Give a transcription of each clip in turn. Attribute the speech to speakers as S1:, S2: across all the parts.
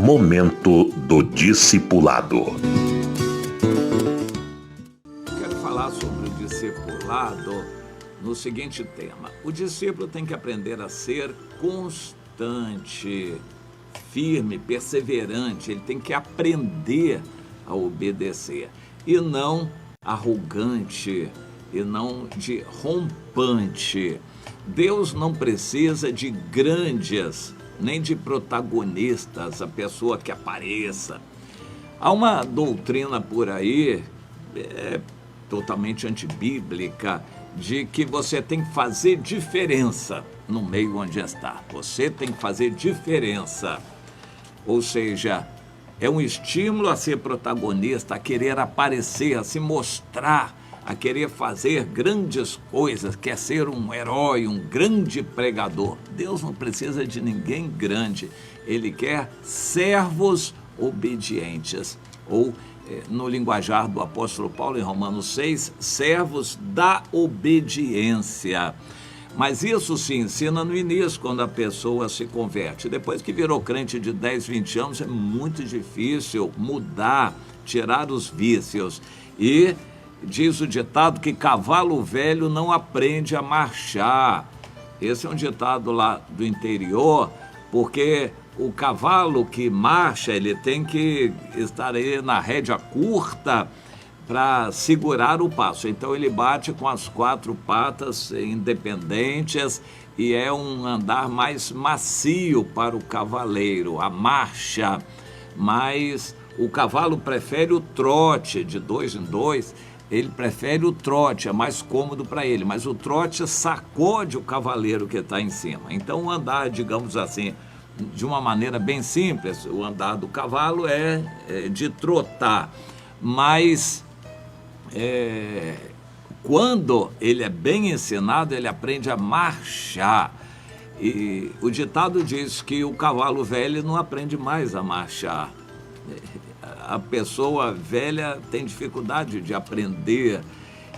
S1: Momento do Discipulado.
S2: Quero falar sobre o discipulado no seguinte tema. O discípulo tem que aprender a ser constante, firme, perseverante. Ele tem que aprender a obedecer e não arrogante e não de rompante. Deus não precisa de grandes, nem de protagonistas, a pessoa que apareça. Há uma doutrina por aí, totalmente antibíblica, de que você tem que fazer diferença no meio onde está. Você tem que fazer diferença. Ou seja, é um estímulo a ser protagonista, a querer aparecer, a se mostrar, a querer fazer grandes coisas, quer ser um herói, um grande pregador. Deus não precisa de ninguém grande, Ele quer servos obedientes, ou no linguajar do apóstolo Paulo em Romanos 6, servos da obediência. Mas isso se ensina no início, quando a pessoa se converte. Depois que virou crente de 10, 20 anos, é muito difícil mudar, tirar os vícios. E diz o ditado que cavalo velho não aprende a marchar. Esse é um ditado lá do interior, porque o cavalo que marcha, ele tem que estar aí na rédea curta para segurar o passo. Então ele bate com as 4 patas independentes e é um andar mais macio para o cavaleiro, a marcha. Mas o cavalo prefere o trote de 2 em 2. Ele prefere o trote, é mais cômodo para ele, mas o trote sacode o cavaleiro que está em cima. Então o andar, digamos assim, de uma maneira bem simples, o andar do cavalo é de trotar, mas quando ele é bem ensinado, ele aprende a marchar. E o ditado diz que o cavalo velho não aprende mais a marchar. A pessoa velha tem dificuldade de aprender,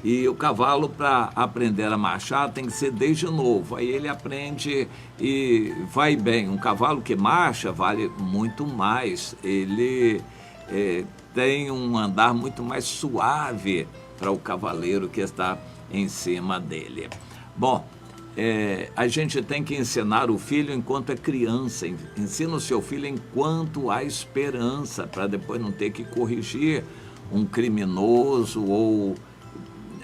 S2: e o cavalo, para aprender a marchar, tem que ser desde novo. Aí ele aprende e vai bem. Um cavalo que marcha vale muito mais, ele tem um andar muito mais suave para o cavaleiro que está em cima dele. Bom, a gente tem que ensinar o filho enquanto é criança. Ensina o seu filho enquanto há esperança, para depois não ter que corrigir um criminoso ou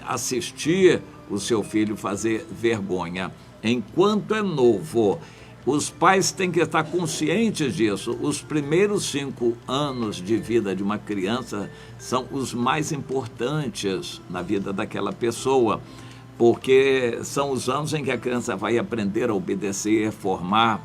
S2: assistir o seu filho fazer vergonha. Enquanto é novo, os pais têm que estar conscientes disso. Os primeiros 5 anos de vida de uma criança são os mais importantes na vida daquela pessoa, porque são os anos em que a criança vai aprender a obedecer, formar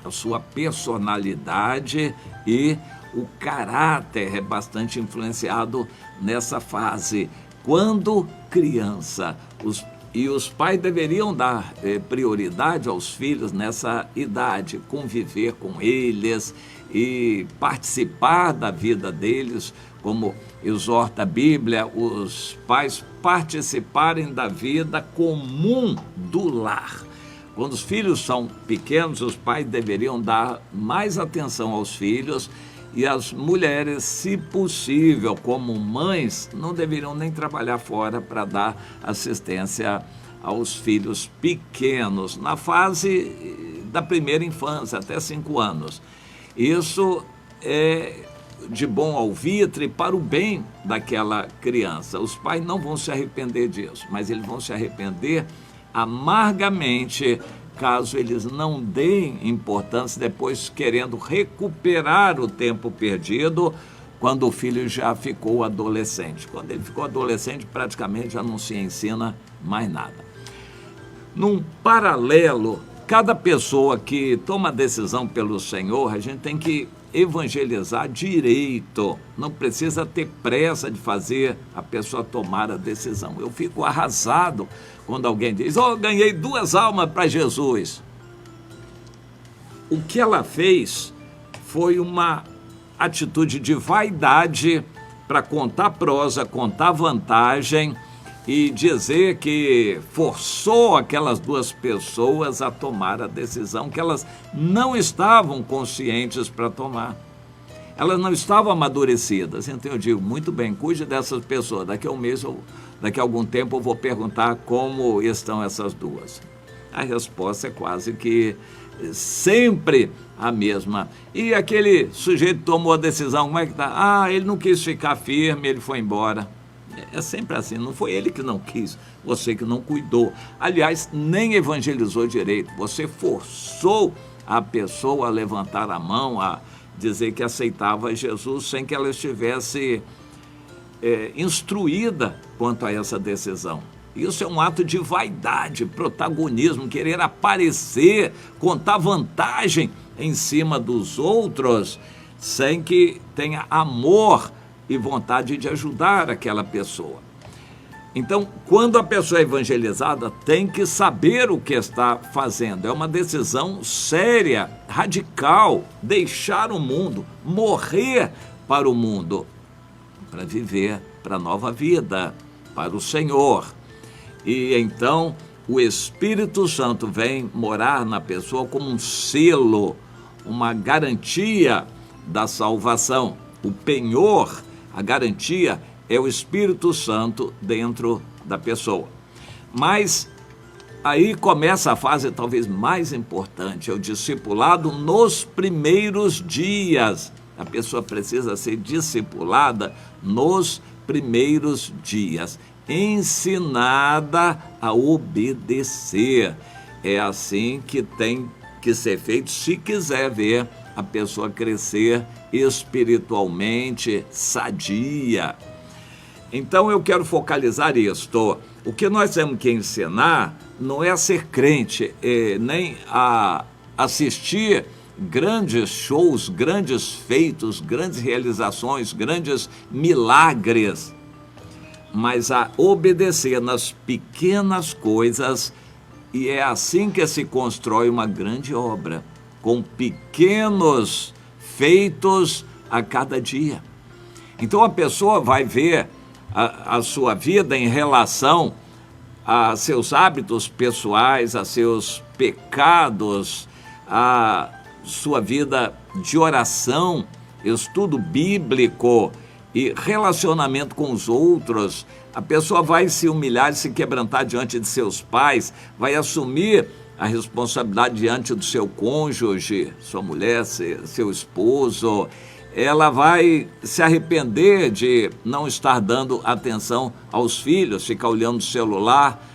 S2: a sua personalidade, e o caráter é bastante influenciado nessa fase. Quando criança, os pais deveriam dar prioridade aos filhos nessa idade, conviver com eles e participar da vida deles, como exorta a Bíblia, os pais participarem da vida comum do lar. Quando os filhos são pequenos, os pais deveriam dar mais atenção aos filhos, e as mulheres, se possível, como mães, não deveriam nem trabalhar fora para dar assistência aos filhos pequenos, na fase da primeira infância, até 5 anos. Isso é de bom alvitre para o bem daquela criança. Os pais não vão se arrepender disso, mas eles vão se arrepender amargamente caso eles não deem importância depois, querendo recuperar o tempo perdido quando o filho já ficou adolescente. Quando ele ficou adolescente, praticamente já não se ensina mais nada. Num paralelo, cada pessoa que toma decisão pelo Senhor, a gente tem que evangelizar direito. Não precisa ter pressa de fazer a pessoa tomar a decisão. Eu fico arrasado quando alguém diz: ganhei 2 almas para Jesus. O que ela fez foi uma atitude de vaidade para contar prosa, contar vantagem e dizer que forçou aquelas 2 pessoas a tomar a decisão que elas não estavam conscientes para tomar. elas não estavam amadurecidas. Então eu digo, muito bem, cuide dessas pessoas. Daqui a um mês, daqui a algum tempo eu vou perguntar como estão essas duas. A resposta é quase que sempre a mesma. E aquele sujeito tomou a decisão, como é que está? Ele não quis ficar firme, ele foi embora. É sempre assim, não foi ele que não quis, você que não cuidou. Aliás, nem evangelizou direito, você forçou a pessoa a levantar a mão, a dizer que aceitava Jesus sem que ela estivesse instruída quanto a essa decisão. Isso é um ato de vaidade, protagonismo, querer aparecer, contar vantagem em cima dos outros, sem que tenha amor e vontade de ajudar aquela pessoa. Então, quando a pessoa é evangelizada, tem que saber o que está fazendo. É uma decisão séria, radical, deixar o mundo, morrer para o mundo, para viver para a nova vida, para o Senhor. E então o Espírito Santo vem morar na pessoa como um selo, uma garantia da salvação. O penhor, a garantia, é o Espírito Santo dentro da pessoa. Mas aí começa a fase talvez mais importante, é o discipulado nos primeiros dias. A pessoa precisa ser discipulada nos primeiros dias, ensinada a obedecer. É assim que tem que ser feito se quiser ver a pessoa crescer espiritualmente sadia. Então eu quero focalizar isto. O que nós temos que ensinar não é a ser crente, nem a assistir grandes shows, grandes feitos, grandes realizações, grandes milagres, mas a obedecer nas pequenas coisas, e é assim que se constrói uma grande obra, com pequenos feitos a cada dia. Então a pessoa vai ver a sua vida em relação a seus hábitos pessoais, a seus pecados, a sua vida de oração, estudo bíblico e relacionamento com os outros. A pessoa vai se humilhar e se quebrantar diante de seus pais, vai assumir a responsabilidade diante do seu cônjuge, sua mulher, seu esposo. Ela vai se arrepender de não estar dando atenção aos filhos, ficar olhando o celular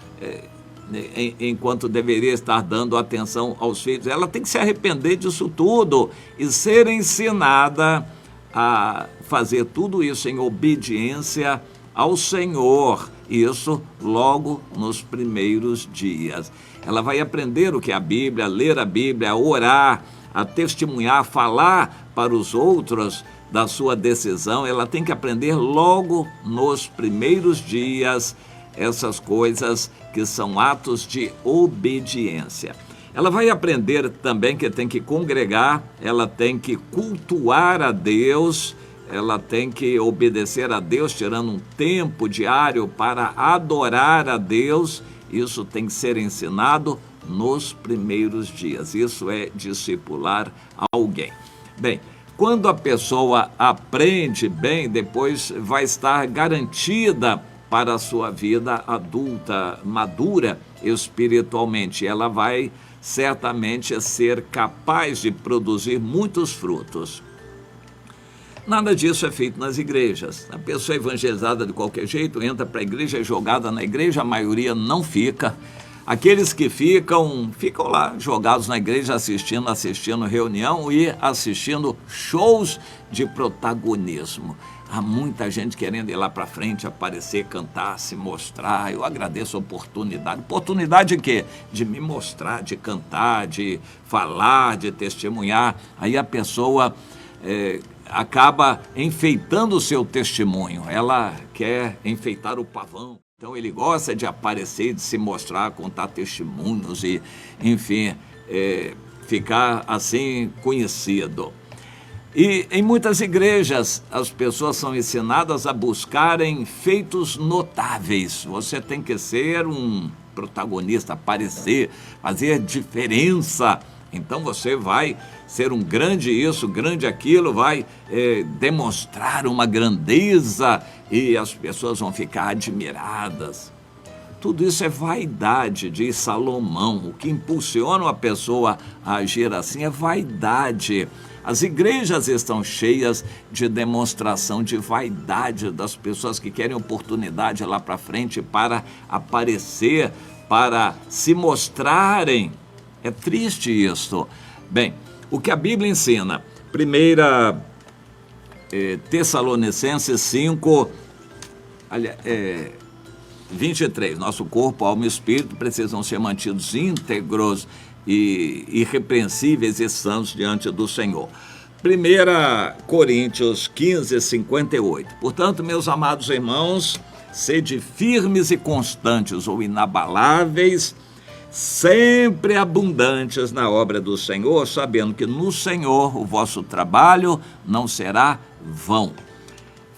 S2: enquanto deveria estar dando atenção aos filhos. Ela tem que se arrepender disso tudo e ser ensinada a fazer tudo isso em obediência ao Senhor, isso logo nos primeiros dias. Ela vai aprender o que é a Bíblia, a ler a Bíblia, a orar, a testemunhar, a falar para os outros da sua decisão. Ela tem que aprender logo nos primeiros dias essas coisas que são atos de obediência. Ela vai aprender também que tem que congregar, ela tem que cultuar a Deus, ela tem que obedecer a Deus, tirando um tempo diário para adorar a Deus. Isso tem que ser ensinado nos primeiros dias. Isso é discipular alguém. Bem, quando a pessoa aprende bem, depois vai estar garantida para a sua vida adulta, madura espiritualmente. Ela vai certamente ser capaz de produzir muitos frutos. Nada disso é feito nas igrejas. A pessoa evangelizada de qualquer jeito entra para a igreja, é jogada na igreja, a maioria não fica. Aqueles que ficam lá, jogados na igreja, assistindo reunião e assistindo shows de protagonismo. Há muita gente querendo ir lá para frente, aparecer, cantar, se mostrar. Eu agradeço a oportunidade. Oportunidade de quê? De me mostrar, de cantar, de falar, de testemunhar. Aí a pessoa acaba enfeitando o seu testemunho. Ela quer enfeitar o pavão. Então ele gosta de aparecer, de se mostrar, contar testemunhos e, enfim, ficar assim conhecido. E em muitas igrejas as pessoas são ensinadas a buscarem feitos notáveis. Você tem que ser um protagonista, aparecer, fazer diferença Então você vai ser um grande isso, grande aquilo, vai demonstrar uma grandeza e as pessoas vão ficar admiradas. Tudo isso é vaidade, diz Salomão. O que impulsiona uma pessoa a agir assim é vaidade. As igrejas estão cheias de demonstração de vaidade das pessoas que querem oportunidade lá para frente para aparecer, para se mostrarem. É triste isso. Bem, o que a Bíblia ensina, 1 Tessalonicenses 5, 23, nosso corpo, alma e espírito precisam ser mantidos íntegros e irrepreensíveis e santos diante do Senhor. 1 Coríntios 15, 58. Portanto, meus amados irmãos, sede firmes e constantes ou inabaláveis, sempre abundantes na obra do Senhor, sabendo que no Senhor o vosso trabalho não será vão.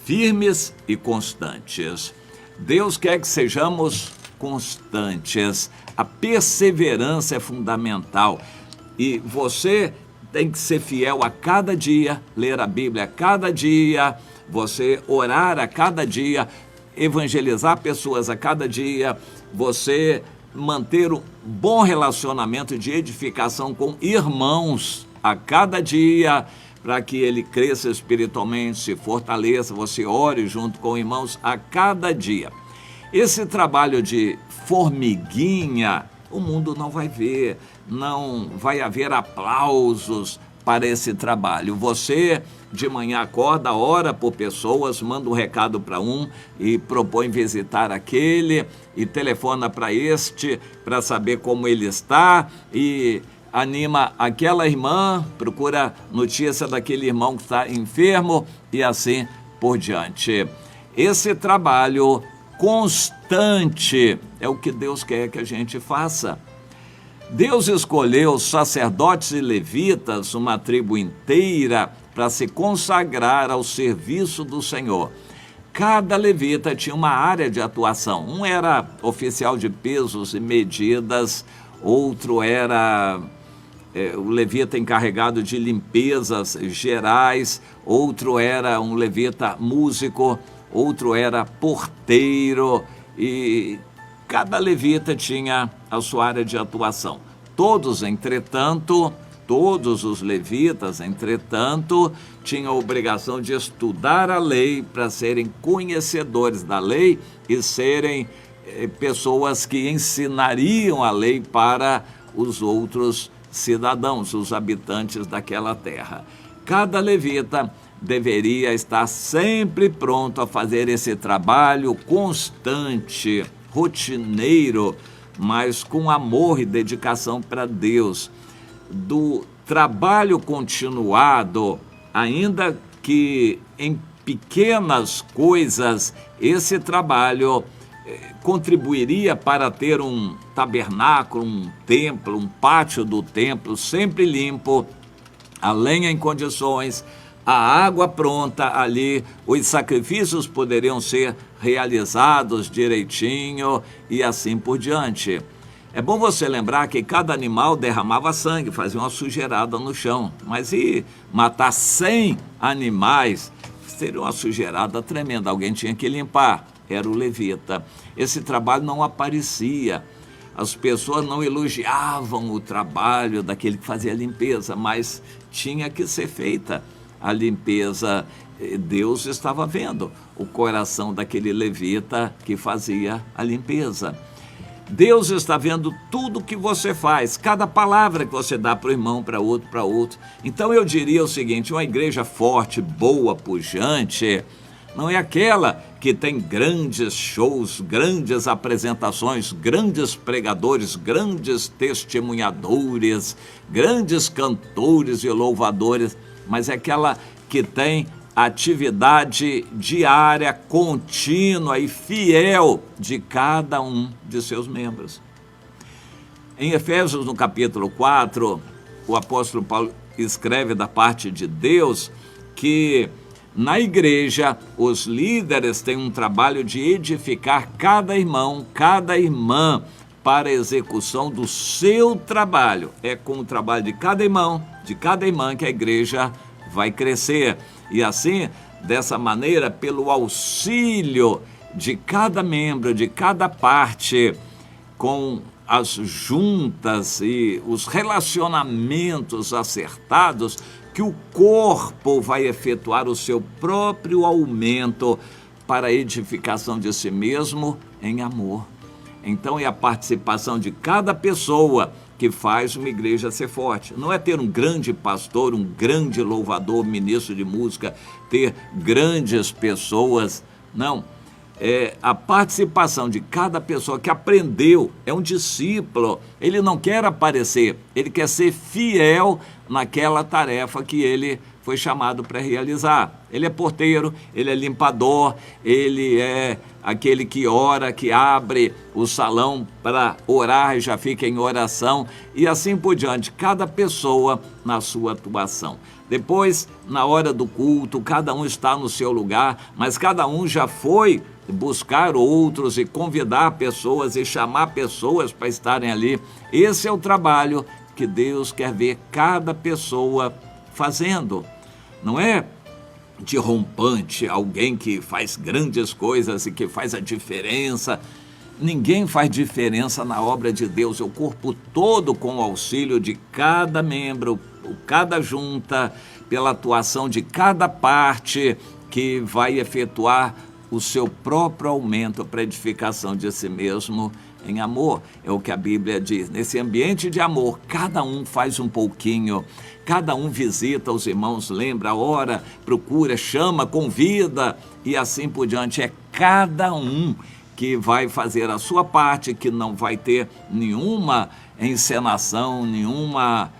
S2: Firmes e constantes. Deus quer que sejamos constantes. A perseverança é fundamental. E você tem que ser fiel a cada dia, ler a Bíblia a cada dia, você orar a cada dia, evangelizar pessoas a cada dia, você manter um bom relacionamento de edificação com irmãos a cada dia, para que ele cresça espiritualmente, se fortaleça, você ore junto com irmãos a cada dia. Esse trabalho de formiguinha, o mundo não vai ver, não vai haver aplausos para esse trabalho. Você de manhã acorda, ora por pessoas, manda um recado para um e propõe visitar aquele e telefona para este para saber como ele está e anima aquela irmã, procura notícia daquele irmão que está enfermo e assim por diante. Esse trabalho constante é o que Deus quer que a gente faça. Deus escolheu sacerdotes e levitas, uma tribo inteira, para se consagrar ao serviço do Senhor. Cada levita tinha uma área de atuação. Um era oficial de pesos e medidas, outro era o levita encarregado de limpezas gerais, outro era um levita músico, outro era porteiro e cada levita tinha a sua área de atuação. Todos os levitas, entretanto, tinham a obrigação de estudar a lei para serem conhecedores da lei e serem pessoas que ensinariam a lei para os outros cidadãos, os habitantes daquela terra. Cada levita deveria estar sempre pronto a fazer esse trabalho constante, rotineiro, mas com amor e dedicação para Deus. Do trabalho continuado, ainda que em pequenas coisas, esse trabalho contribuiria para ter um tabernáculo, um templo, um pátio do templo sempre limpo, a lenha em condições, a água pronta ali, os sacrifícios poderiam ser realizados direitinho e assim por diante. É bom você lembrar que cada animal derramava sangue, fazia uma sujeirada no chão, mas e matar 100 animais seria uma sujeirada tremenda, alguém tinha que limpar, era o levita. Esse trabalho não aparecia, as pessoas não elogiavam o trabalho daquele que fazia a limpeza, mas tinha que ser feita a limpeza. Deus estava vendo o coração daquele levita que fazia a limpeza. Deus está vendo tudo que você faz, cada palavra que você dá para o irmão, para outro, para outro. Então eu diria o seguinte, uma igreja forte, boa, pujante, não é aquela que tem grandes shows, grandes apresentações, grandes pregadores, grandes testemunhadores, grandes cantores e louvadores, mas é aquela que tem atividade diária, contínua e fiel de cada um de seus membros. Em Efésios, no capítulo 4, o apóstolo Paulo escreve da parte de Deus que na igreja os líderes têm um trabalho de edificar cada irmão, cada irmã, para a execução do seu trabalho. É com o trabalho de cada irmão, de cada irmã, que a igreja vai crescer. E assim, dessa maneira, pelo auxílio de cada membro, de cada parte, com as juntas e os relacionamentos acertados, que o corpo vai efetuar o seu próprio aumento para a edificação de si mesmo em amor. Então é a participação de cada pessoa que faz uma igreja ser forte. Não é ter um grande pastor, um grande louvador, ministro de música, ter grandes pessoas, não. É a participação de cada pessoa que aprendeu, é um discípulo, ele não quer aparecer, ele quer ser fiel naquela tarefa que ele foi chamado para realizar. Ele é porteiro, ele é limpador, ele é aquele que ora, que abre o salão para orar e já fica em oração, e assim por diante, cada pessoa na sua atuação. Depois, na hora do culto, cada um está no seu lugar, mas cada um já foi buscar outros e convidar pessoas e chamar pessoas para estarem ali. Esse é o trabalho que Deus quer ver cada pessoa fazendo. Não é de rompante, alguém que faz grandes coisas e que faz a diferença. Ninguém faz diferença na obra de Deus, é o corpo todo com o auxílio de cada membro, cada junta, pela atuação de cada parte que vai efetuar o seu próprio aumento para edificação de si mesmo em amor. É o que a Bíblia diz. Nesse ambiente de amor, cada um faz um pouquinho, cada um visita os irmãos, lembra, ora, procura, chama, convida e assim por diante. É cada um que vai fazer a sua parte, que não vai ter nenhuma encenação, nenhuma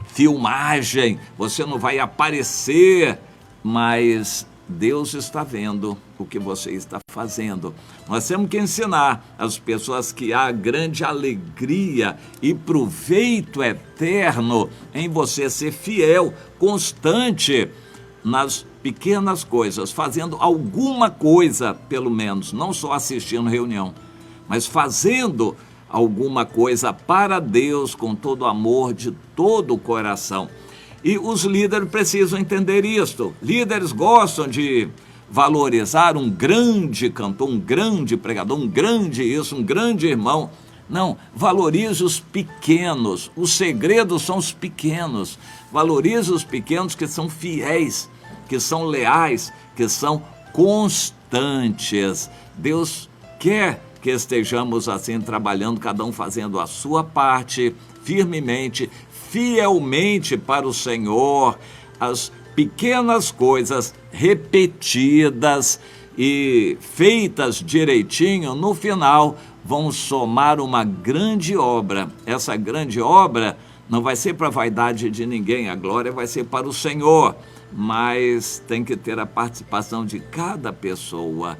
S2: filmagem, você não vai aparecer, mas Deus está vendo o que você está fazendo. Nós temos que ensinar as pessoas que há grande alegria e proveito eterno em você ser fiel, constante nas pequenas coisas, fazendo alguma coisa, pelo menos, não só assistindo reunião, mas fazendo alguma coisa para Deus com todo o amor, de todo o coração. E os líderes precisam entender isto. Líderes gostam de valorizar um grande cantor, um grande pregador, um grande isso, um grande irmão. Não, valorize os pequenos. Os segredos são os pequenos. Valorize os pequenos que são fiéis, que são leais, que são constantes. Deus quer que estejamos assim trabalhando, cada um fazendo a sua parte, firmemente, fielmente para o Senhor, as pequenas coisas repetidas e feitas direitinho, no final vão somar uma grande obra. Essa grande obra não vai ser para a vaidade de ninguém, a glória vai ser para o Senhor, mas tem que ter a participação de cada pessoa.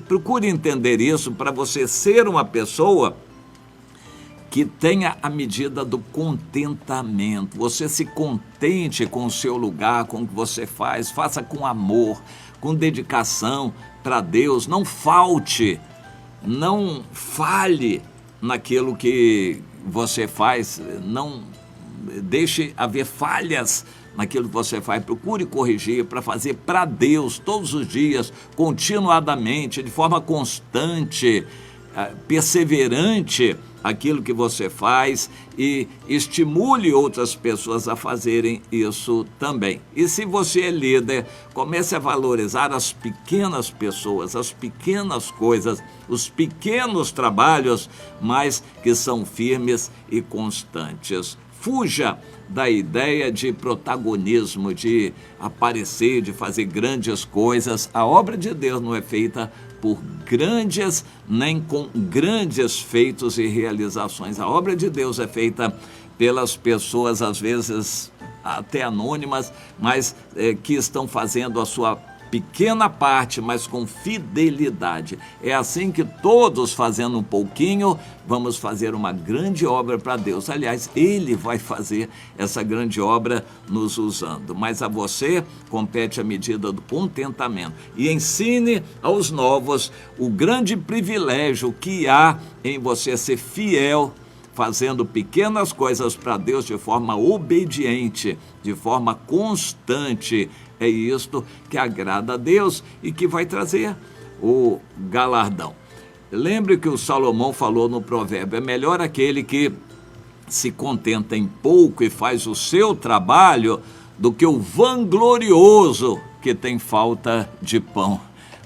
S2: Procure entender isso para você ser uma pessoa que tenha a medida do contentamento. Você se contente com o seu lugar, com o que você faz, faça com amor, com dedicação para Deus. Não falte, não falhe naquilo que você faz, não deixe haver falhas naquilo que você faz. Procure corrigir para fazer para Deus todos os dias, continuadamente, de forma constante, perseverante, aquilo que você faz, e estimule outras pessoas a fazerem isso também. E se você é líder, comece a valorizar as pequenas pessoas, as pequenas coisas, os pequenos trabalhos, mas que são firmes e constantes. Fuja da ideia de protagonismo, de aparecer, de fazer grandes coisas. A obra de Deus não é feita por grandes, nem com grandes feitos e realizações. A obra de Deus é feita pelas pessoas, às vezes até anônimas, mas que estão fazendo a sua pequena parte, mas com fidelidade. É assim que todos, fazendo um pouquinho, vamos fazer uma grande obra para Deus. Aliás, Ele vai fazer essa grande obra nos usando. Mas a você compete a medida do contentamento. E ensine aos novos o grande privilégio que há em você ser fiel, fazendo pequenas coisas para Deus de forma obediente, de forma constante. É isto que agrada a Deus e que vai trazer o galardão. Lembre que o Salomão falou no provérbio: é melhor aquele que se contenta em pouco e faz o seu trabalho do que o vanglorioso que tem falta de pão.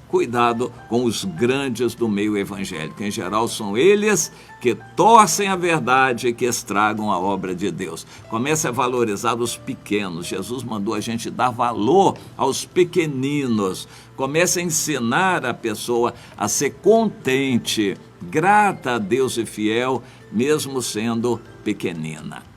S2: Cuidado com os grandes do meio evangélico. Em geral, são eles que torcem a verdade e que estragam a obra de Deus. Comece a valorizar os pequenos. Jesus mandou a gente dar valor aos pequeninos. Comece a ensinar a pessoa a ser contente, grata a Deus e fiel, mesmo sendo pequenina.